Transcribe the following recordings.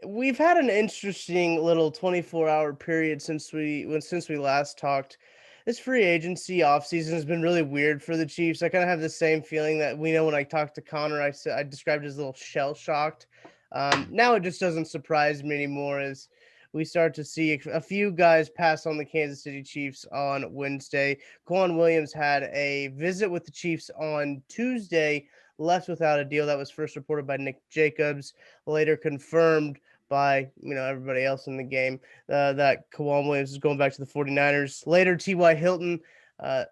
We've had an interesting little 24-hour period since we last talked. This free agency offseason has been really weird for the Chiefs. I kind of have the same feeling that we know when I talked to Connor, I said I described it as a little shell shocked. Now it just doesn't surprise me anymore as we start to see a few guys pass on the Kansas City Chiefs on Wednesday. Quan Williams had a visit with the Chiefs on Tuesday, left without a deal. That was first reported by Nick Jacobs, later confirmed by everybody else in the game that Kawhi Williams is going back to the 49ers. Later, T.Y. Hilton,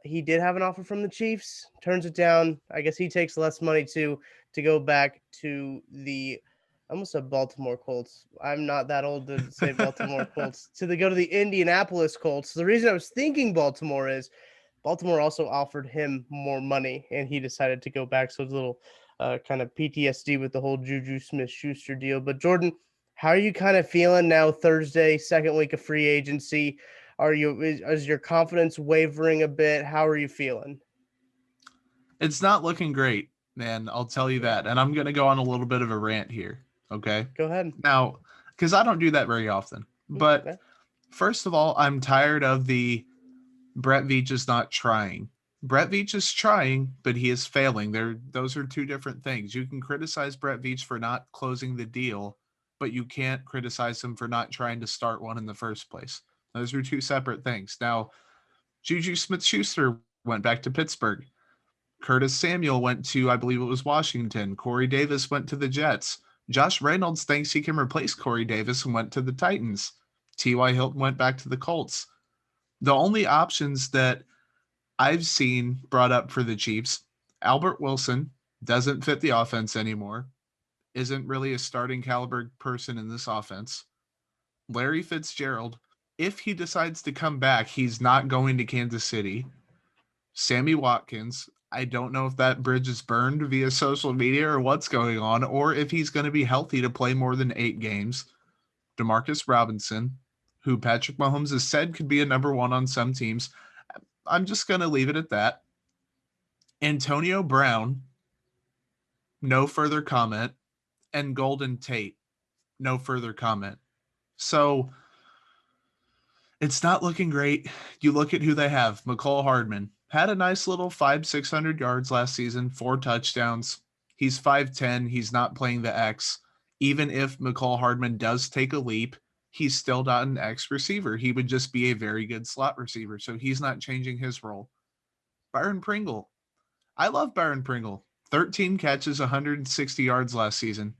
he did have an offer from the Chiefs, turns it down. I guess he takes less money to go back to the I almost said Baltimore Colts. I'm not that old to say Baltimore Colts. Go to the Indianapolis Colts. The reason I was thinking Baltimore is Baltimore also offered him more money, and he decided to go back. So it's a little kind of PTSD with the whole Juju Smith-Schuster deal. But Jordan, how are you kind of feeling now? Thursday, second week of free agency. Is your confidence wavering a bit? How are you feeling? It's not looking great, man. I'll tell you Yeah, that. And I'm going to go on a little bit of a rant here. Okay. go ahead. Now, because I don't do that very often. But Okay. first of all, I'm tired of the Brett Veach is not trying. Brett Veach is trying, but he is failing. Those are two different things. You can criticize Brett Veach for not closing the deal, but you can't criticize him for not trying to start one in the first place. Those are two separate things. Now, Juju Smith-Schuster went back to Pittsburgh. Curtis Samuel went to, I believe it was Washington. Corey Davis went to the Jets. Josh Reynolds thinks he can replace Corey Davis and went to the Titans. T.Y. Hilton went back to the Colts. The only options that I've seen brought up for the Chiefs, Albert Wilson doesn't fit the offense anymore, isn't really a starting caliber person in this offense. Larry Fitzgerald, if he decides to come back, he's not going to Kansas City. Sammy Watkins, I don't know if that bridge is burned via social media or what's going on, or if he's going to be healthy to play more than 8 games. Demarcus Robinson, who Patrick Mahomes has said could be a number one on some teams. I'm just going to leave it at that. Antonio Brown, no further comment. And Golden Tate, no further comment. So it's not looking great. You look at who they have. McCole Hardman had a nice little 600 yards last season, 4 touchdowns. He's 5'10. He's not playing the X. Even if McCole Hardman does take a leap, he's still not an X receiver. He would just be a very good slot receiver. So he's not changing his role. Byron Pringle. I love Byron Pringle. 13 catches, 160 yards last season.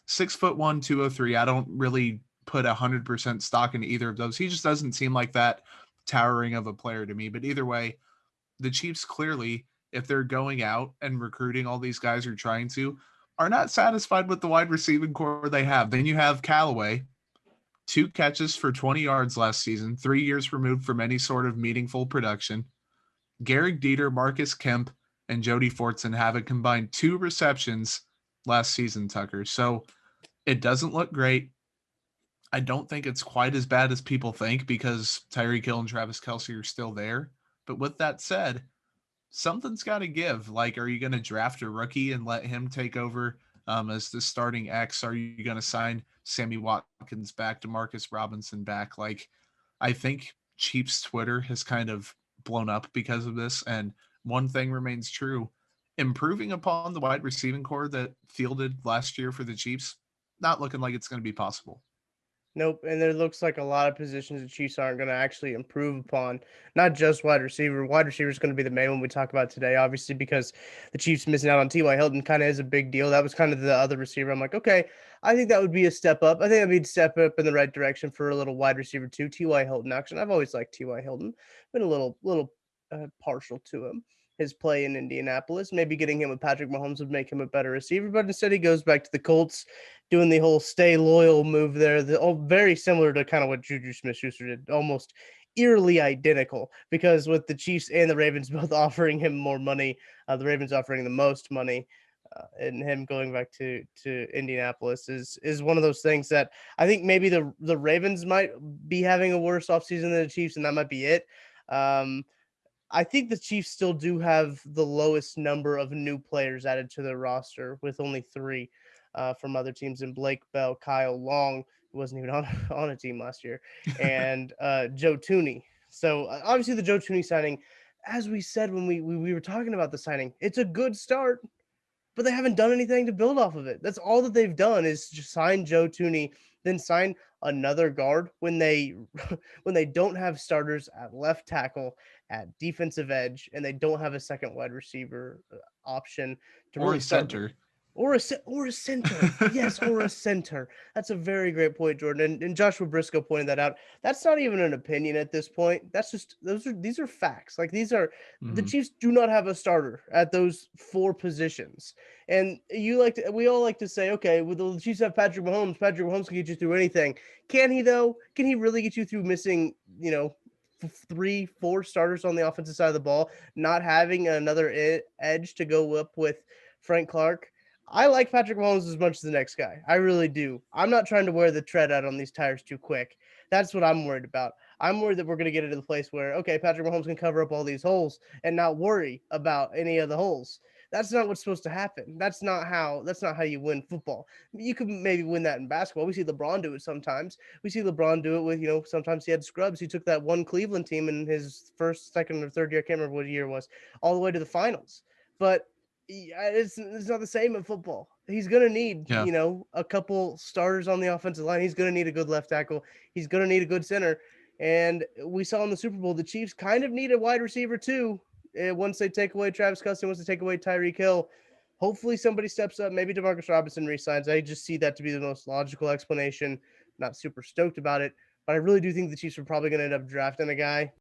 6'1", 203. I don't really put 100% stock into either of those. He just doesn't seem like that towering of a player to me. But either way, the Chiefs clearly, if they're going out and recruiting all these guys are trying to, are not satisfied with the wide receiving core they have. Then you have Callaway, 2 catches for 20 yards last season, 3 years removed from any sort of meaningful production. Garrick Dieter, Marcus Kemp, and Jody Fortson have a combined 2 receptions last season, Tucker. So it doesn't look great. I don't think it's quite as bad as people think because Tyreek Hill and Travis Kelce are still there. But with that said, something's got to give. Like, are you going to draft a rookie and let him take over as the starting X? Are you going to sign Sammy Watkins back, to Marcus Robinson back? Like, I think Chiefs Twitter has kind of blown up because of this. And one thing remains true: improving upon the wide receiving core that fielded last year for the Chiefs, not looking like it's going to be possible. Nope, and there looks like a lot of positions the Chiefs aren't going to actually improve upon. Not just wide receiver. Wide receiver is going to be the main one we talk about today, obviously, because the Chiefs missing out on T.Y. Hilton kind of is a big deal. That was kind of the other receiver. I'm like, okay, I think that would be a step up. I think that'd be a step up in the right direction for a little wide receiver too. T.Y. Hilton action. I've always liked T.Y. Hilton. Been a little partial to him. His play in Indianapolis, maybe getting him with Patrick Mahomes would make him a better receiver, but instead he goes back to the Colts, doing the whole stay loyal move there. Very similar to kind of what Juju Smith-Schuster did, almost eerily identical. Because with the Chiefs and the Ravens both offering him more money, the Ravens offering the most money, and him going back to Indianapolis is one of those things that I think maybe the Ravens might be having a worse offseason than the Chiefs, and that might be it. Um, I think the Chiefs still do have the lowest number of new players added to their roster with only three from other teams in Blake Bell, Kyle Long, wasn't even on on a team last year, and Joe Tooney. So obviously the Joe Tooney signing, as we said when we were talking about the signing, it's a good start, but they haven't done anything to build off of it. That's all that they've done is just sign Joe Tooney, then sign another guard when they when they don't have starters at left tackle, at defensive edge, and they don't have a second wide receiver option to Or really a start with. center. Or a center. Yes, or a center. That's a very great point, Jordan. And Joshua Briscoe pointed that out. That's not even an opinion at this point. That's just these are facts. Like these are the Mhm. Chiefs do not have a starter at those four positions. And we all like to say, okay, well, the Chiefs have Patrick Mahomes. Patrick Mahomes can get you through anything. Can he though? Can he really get you through missing, three, four starters on the offensive side of the ball, not having another edge to go up with Frank Clark? I like Patrick Mahomes as much as the next guy. I really do. I'm not trying to wear the tread out on these tires too quick. That's what I'm worried about. I'm worried that we're going to get into the place where, okay, Patrick Mahomes can cover up all these holes and not worry about any of the holes. That's not what's supposed to happen. That's not how you win football. You could maybe win that in basketball. We see LeBron do it sometimes. We see LeBron do it with, sometimes he had scrubs. He took that one Cleveland team in his first, second, or third year, I can't remember what year it was, all the way to the finals. But yeah, it's not the same in football. He's gonna need, Yeah. a couple starters on the offensive line. He's gonna need a good left tackle. He's gonna need a good center. And we saw in the Super Bowl, the Chiefs kind of need a wide receiver too. Once they take away Travis Kelce, once they take away Tyreek Hill, hopefully somebody steps up. Maybe Demarcus Robinson resigns. I just see that to be the most logical explanation. Not super stoked about it, but I really do think the Chiefs are probably going to end up drafting a guy.